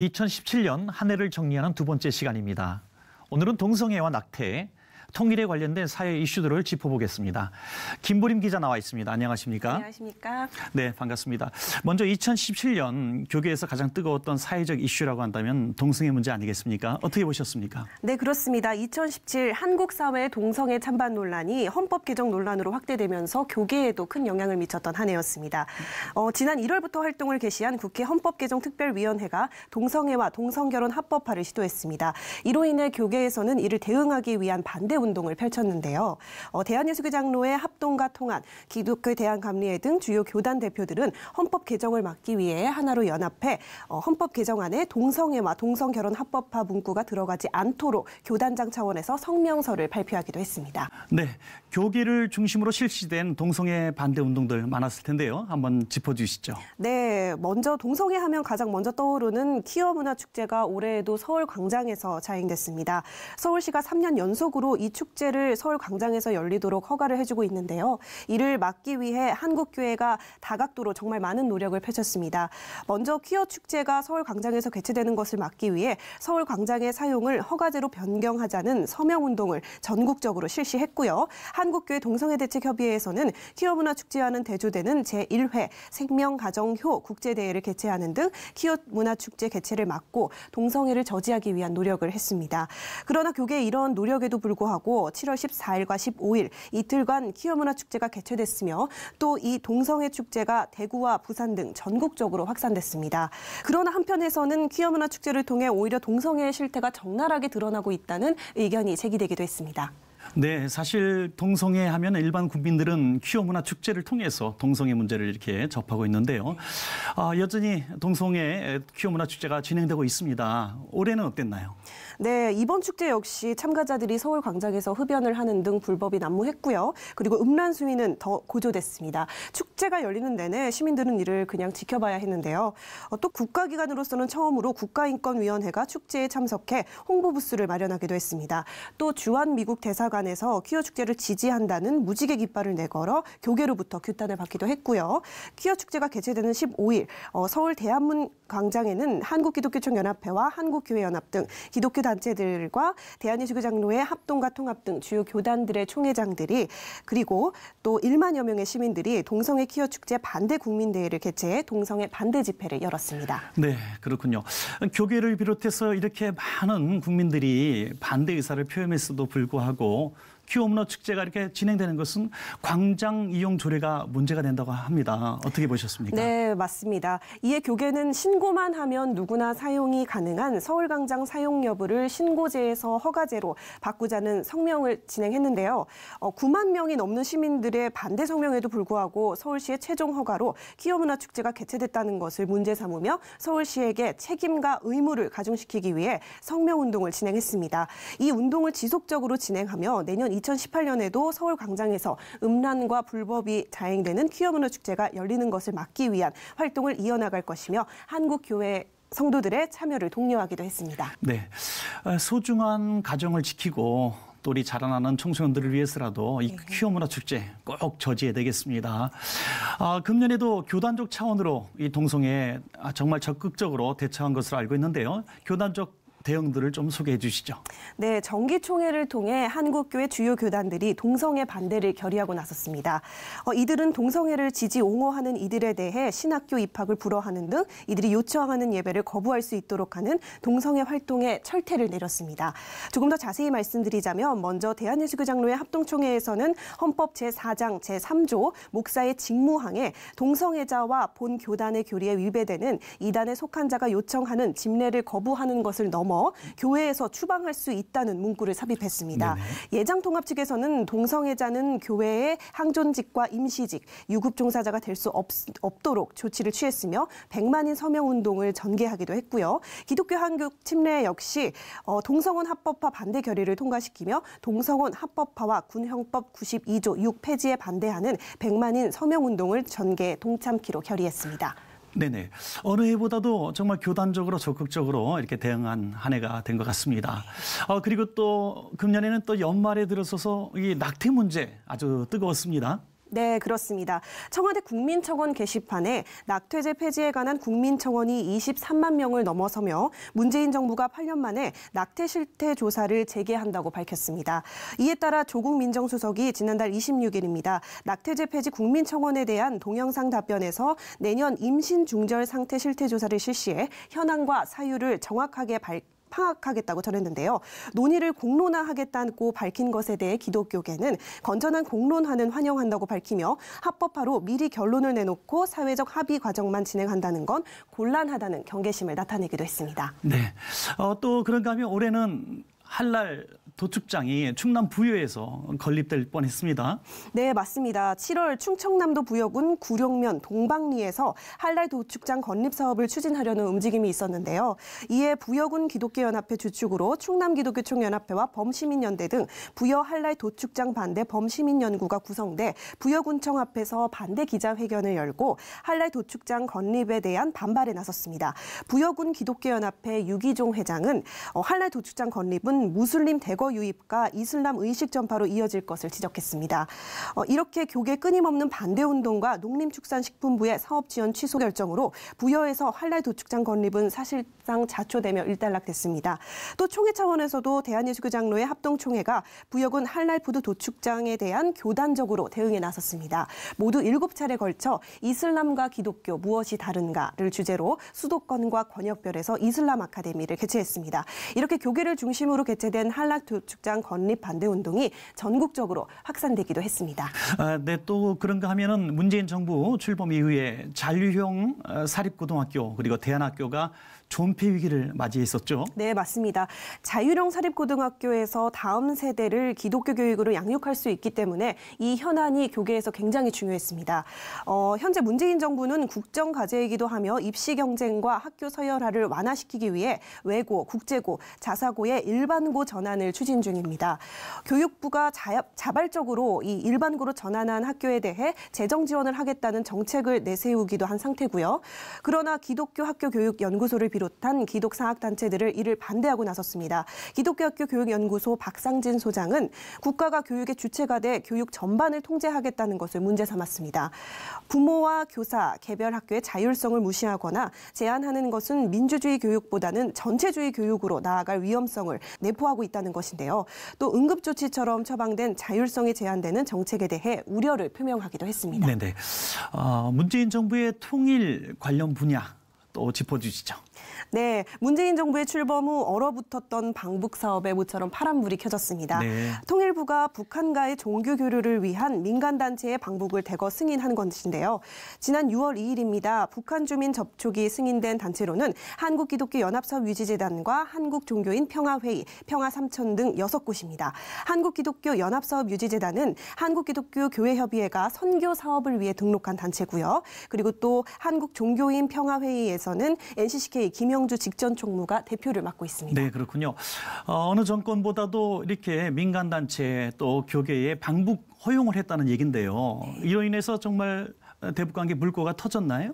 2017년 한 해를 정리하는 두 번째 시간입니다. 오늘은 동성애와 낙태, 통일에 관련된 사회 이슈들을 짚어보겠습니다. 김보림 기자 나와 있습니다. 안녕하십니까? 안녕하십니까? 네, 반갑습니다. 먼저 2017년 교계에서 가장 뜨거웠던 사회적 이슈라고 한다면 동성애 문제 아니겠습니까? 어떻게 보셨습니까? 네, 그렇습니다. 2017 한국 사회 동성애 찬반 논란이 헌법 개정 논란으로 확대되면서 교계에도 큰 영향을 미쳤던 한 해였습니다. 지난 1월부터 활동을 개시한 국회 헌법개정특별위원회가 동성애와 동성결혼 합법화를 시도했습니다. 이로 인해 교계에서는 이를 대응하기 위한 반대 운동을 펼쳤는데요. 대한예수교 장로회 합동과 통한, 기독교 대한감리회 등 주요 교단 대표들은 헌법 개정을 막기 위해 하나로 연합해 헌법 개정안에 동성애와 동성결혼 합법화 문구가 들어가지 않도록 교단장 차원에서 성명서를 발표하기도 했습니다. 네, 교계를 중심으로 실시된 동성애 반대 운동들 많았을 텐데요. 한번 짚어주시죠. 네, 먼저 동성애 하면 가장 먼저 떠오르는 퀴어 문화 축제가 올해에도 서울 광장에서 자행됐습니다. 서울시가 3년 연속으로 이 축제를 서울 광장에서 열리도록 허가를 해주고 있는데요. 이를 막기 위해 한국교회가 다각도로 정말 많은 노력을 펼쳤습니다. 먼저 퀴어 축제가 서울 광장에서 개최되는 것을 막기 위해 서울 광장의 사용을 허가제로 변경하자는 서명운동을 전국적으로 실시했고요. 한국교회 동성애대책협의회에서는 퀴어 문화 축제와는 대조되는 제1회 생명가정효 국제대회를 개최하는 등 퀴어 문화 축제 개최를 막고 동성애를 저지하기 위한 노력을 했습니다. 그러나 교계의 이런 노력에도 불구하고 7월 14일과 15일 이틀간 퀴어 문화 축제가 개최됐으며 또 이 동성애 축제가 대구와 부산 등 전국적으로 확산됐습니다. 그러나 한편에서는 퀴어 문화 축제를 통해 오히려 동성애의 실태가 적나라하게 드러나고 있다는 의견이 제기되기도 했습니다. 네, 사실 동성애 하면 일반 국민들은 퀴어 문화 축제를 통해서 동성애 문제를 이렇게 접하고 있는데요. 여전히 동성애 퀴어 문화 축제가 진행되고 있습니다. 올해는 어땠나요? 네, 이번 축제 역시 참가자들이 서울 광장에서 흡연을 하는 등 불법이 난무했고요. 그리고 음란 수위는 더 고조됐습니다. 축제가 열리는 내내 시민들은 이를 그냥 지켜봐야 했는데요. 또 국가기관으로서는 처음으로 국가인권위원회가 축제에 참석해 홍보 부스를 마련하기도 했습니다. 또 주한 미국 대사관에서 퀴어 축제를 지지한다는 무지개 깃발을 내걸어 교계로부터 규탄을 받기도 했고요. 퀴어 축제가 개최되는 15일 서울 대한문 광장에는 한국기독교총연합회와 한국교회연합 등 기독교 단체들과 대한예수교 장로회 합동과 통합 등 주요 교단들의 총회장들이 그리고 또 1만여 명의 시민들이 동성애 퀴어 축제 반대 국민대회를 개최해 동성애 반대 집회를 열었습니다. 네, 그렇군요. 교계를 비롯해서 이렇게 많은 국민들이 반대 의사를 표현했어도 불구하고 퀴어 문화 축제가 이렇게 진행되는 것은 광장 이용 조례가 문제가 된다고 합니다. 어떻게 보셨습니까? 네, 맞습니다. 이에 교계는 신고만 하면 누구나 사용이 가능한 서울광장 사용 여부를 신고제에서 허가제로 바꾸자는 성명을 진행했는데요. 9만 명이 넘는 시민들의 반대 성명에도 불구하고 서울시의 최종 허가로 퀴어 문화 축제가 개최됐다는 것을 문제 삼으며 서울시에게 책임과 의무를 가중시키기 위해 성명운동을 진행했습니다. 이 운동을 지속적으로 진행하며 내년 2018년에도 서울 광장에서 음란과 불법이 자행되는 퀴어 문화 축제가 열리는 것을 막기 위한 활동을 이어나갈 것이며 한국교회 성도들의 참여를 독려하기도 했습니다. 네, 소중한 가정을 지키고 또 우리 자라나는 청소년들을 위해서라도 이 퀴어 문화 축제 꼭 저지해야 되겠습니다. 금년에도 교단적 차원으로 이 동성애에 정말 적극적으로 대처한 것으로 알고 있는데요. 교단적 대응들을 좀 소개해 주시죠. 네, 정기총회를 통해 한국교회 주요 교단들이 동성애 반대를 결의하고 나섰습니다. 이들은 동성애를 지지 옹호하는 이들에 대해 신학교 입학을 불허하는 등 이들이 요청하는 예배를 거부할 수 있도록 하는 동성애 활동에 철퇴를 내렸습니다. 조금 더 자세히 말씀드리자면 먼저 대한예수교 장로회 합동총회에서는 헌법 제4장 제3조 목사의 직무항에 동성애자와 본 교단의 교리에 위배되는 이단에 속한 자가 요청하는 집례를 거부하는 것을 넘어 교회에서 추방할 수 있다는 문구를 삽입했습니다. 네네. 예장통합 측에서는 동성애자는 교회의 항존직과 임시직, 유급 종사자가 될 수 없도록 조치를 취했으며 100만인 서명운동을 전개하기도 했고요. 기독교 한국침례 역시 동성혼 합법화 반대 결의를 통과시키며 동성혼 합법화와 군형법 92조 6 폐지에 반대하는 100만인 서명운동을 전개 동참키로 결의했습니다. 네네. 어느 해보다도 정말 교단적으로 적극적으로 이렇게 대응한 한 해가 된 것 같습니다. 그리고 또 금년에는 또 연말에 들어서서 이 낙태 문제 아주 뜨거웠습니다. 네, 그렇습니다. 청와대 국민청원 게시판에 낙태죄 폐지에 관한 국민청원이 23만 명을 넘어서며 문재인 정부가 8년 만에 낙태 실태 조사를 재개한다고 밝혔습니다. 이에 따라 조국 민정수석이 지난달 26일입니다. 낙태죄 폐지 국민청원에 대한 동영상 답변에서 내년 임신 중절 상태 실태 조사를 실시해 현황과 사유를 정확하게 파악하겠다고 전했는데요. 논의를 공론화하겠다고 밝힌 것에 대해 기독교계는 건전한 공론화는 환영한다고 밝히며 합법화로 미리 결론을 내놓고 사회적 합의 과정만 진행한다는 건 곤란하다는 경계심을 나타내기도 했습니다. 네. 또 그런가 하면 올해는 한랄 도축장이 충남 부여에서 건립될 뻔했습니다. 네, 맞습니다. 7월 충청남도 부여군 구룡면 동방리에서 한랄 도축장 건립 사업을 추진하려는 움직임이 있었는데요. 이에 부여군 기독교연합회 주축으로 충남기독교총연합회와 범시민연대 등 부여 한랄 도축장 반대 범시민연구가 구성돼 부여군청 앞에서 반대 기자회견을 열고 한랄 도축장 건립에 대한 반발에 나섰습니다. 부여군 기독교연합회 유기종 회장은 한랄 도축장 건립은 무슬림 대거 유입과 이슬람 의식 전파로 이어질 것을 지적했습니다. 이렇게 교계 끊임없는 반대 운동과 농림축산식품부의 사업 지원 취소 결정으로 부여에서 한랄 도축장 건립은 사실상 자초되며 일단락됐습니다. 또 총회 차원에서도 대한예수교 장로회 합동총회가 부여군 한랄 푸드 도축장에 대한 교단적으로 대응에 나섰습니다. 모두 7차례 걸쳐 이슬람과 기독교 무엇이 다른가를 주제로 수도권과 권역별에서 이슬람 아카데미를 개최했습니다. 이렇게 교계를 중심으로 개최된 한랄 도축장 건립 반대 운동이 전국적으로 확산되기도 했습니다. 네, 또 그런가 하면은 문재인 정부 출범 이후에 잔류형 사립고등학교 그리고 대안학교가 존폐 위기를 맞이했었죠. 네, 맞습니다. 자유형 사립고등학교에서 다음 세대를 기독교 교육으로 양육할 수 있기 때문에 이 현안이 교계에서 굉장히 중요했습니다. 현재 문재인 정부는 국정과제이기도 하며 입시 경쟁과 학교 서열화를 완화시키기 위해 외고, 국제고, 자사고의 일반고 전환을 추진 중입니다. 교육부가 자발적으로 이 일반고로 전환한 학교에 대해 재정 지원을 하겠다는 정책을 내세우기도 한 상태고요. 그러나 기독교 학교 교육 연구소를 비롯한 기독사학단체들을 이를 반대하고 나섰습니다. 기독교학교 교육연구소 박상진 소장은 국가가 교육의 주체가 돼 교육 전반을 통제하겠다는 것을 문제 삼았습니다. 부모와 교사, 개별 학교의 자율성을 무시하거나 제한하는 것은 민주주의 교육보다는 전체주의 교육으로 나아갈 위험성을 내포하고 있다는 것인데요. 또 응급조치처럼 처방된 자율성이 제한되는 정책에 대해 우려를 표명하기도 했습니다. 네네. 문재인 정부의 통일 관련 분야 또 짚어주시죠. 네, 문재인 정부의 출범 후 얼어붙었던 방북 사업에 모처럼 파란불이 켜졌습니다. 네. 통일부가 북한과의 종교 교류를 위한 민간단체의 방북을 대거 승인한 것인데요. 지난 6월 2일입니다. 북한 주민 접촉이 승인된 단체로는 한국기독교연합사업 유지재단과 한국종교인 평화회의, 평화삼천 등 6곳입니다. 한국기독교연합사업 유지재단은 한국기독교교회협의회가 선교 사업을 위해 등록한 단체고요. 그리고 또 한국종교인 평화회의에서는 NCCK 김영주 직전 총무가 대표를 맡고 있습니다. 네, 그렇군요. 어느 정권보다도 이렇게 민간단체 또 교계에 방북 허용을 했다는 얘기인데요. 이로 인해서 정말 대북 관계 물꼬가 터졌나요?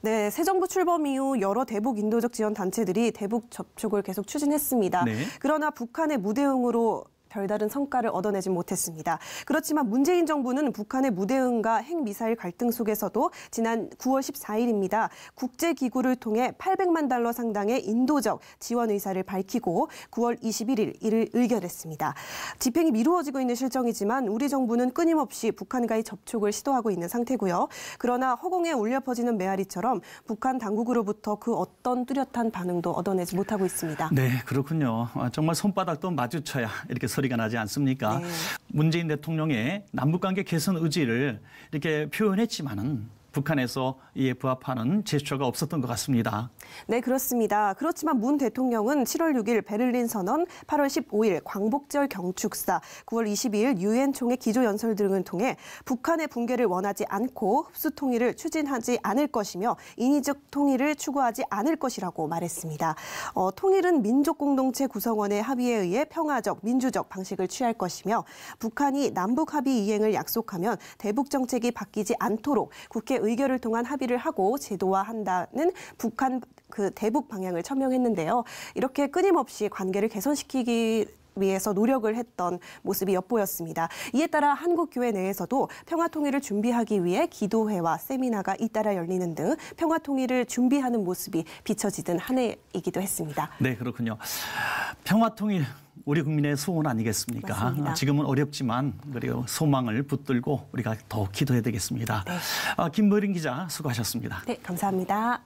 네, 새 정부 출범 이후 여러 대북 인도적 지원 단체들이 대북 접촉을 계속 추진했습니다. 네. 그러나 북한의 무대응으로 별다른 성과를 얻어내지 못했습니다. 그렇지만 문재인 정부는 북한의 무대응과 핵미사일 갈등 속에서도 지난 9월 14일입니다. 국제기구를 통해 $800만 상당의 인도적 지원 의사를 밝히고 9월 21일 이를 의결했습니다. 집행이 미루어지고 있는 실정이지만 우리 정부는 끊임없이 북한과의 접촉을 시도하고 있는 상태고요. 그러나 허공에 울려 퍼지는 메아리처럼 북한 당국으로부터 그 어떤 뚜렷한 반응도 얻어내지 못하고 있습니다. 네, 그렇군요. 정말 손바닥도 마주쳐야 이렇게 소리가 나지 않습니까? 네. 문재인 대통령의 남북관계 개선 의지를 이렇게 표현했지만은 북한에서 이에 부합하는 제스처가 없었던 것 같습니다. 네, 그렇습니다. 그렇지만 문 대통령은 7월 6일 베를린 선언, 8월 15일 광복절 경축사, 9월 22일 유엔 총회 기조연설 등을 통해 북한의 붕괴를 원하지 않고 흡수 통일을 추진하지 않을 것이며 인위적 통일을 추구하지 않을 것이라고 말했습니다. 통일은 민족 공동체 구성원의 합의에 의해 평화적, 민주적 방식을 취할 것이며 북한이 남북 합의 이행을 약속하면 대북 정책이 바뀌지 않도록 국회 의결을 통한 합의를 하고 제도화한다는 북한 그 대북 방향을 천명했는데요. 이렇게 끊임없이 관계를 개선시키기 위해서 노력을 했던 모습이 엿보였습니다. 이에 따라 한국교회 내에서도 평화통일을 준비하기 위해 기도회와 세미나가 잇따라 열리는 등 평화통일을 준비하는 모습이 비춰지던 한 해이기도 했습니다. 네, 그렇군요. 평화통일 우리 국민의 소원 아니겠습니까? 맞습니다. 지금은 어렵지만 그리고 소망을 붙들고 우리가 더 기도해야 되겠습니다. 네. 김보린 기자 수고하셨습니다. 네, 감사합니다.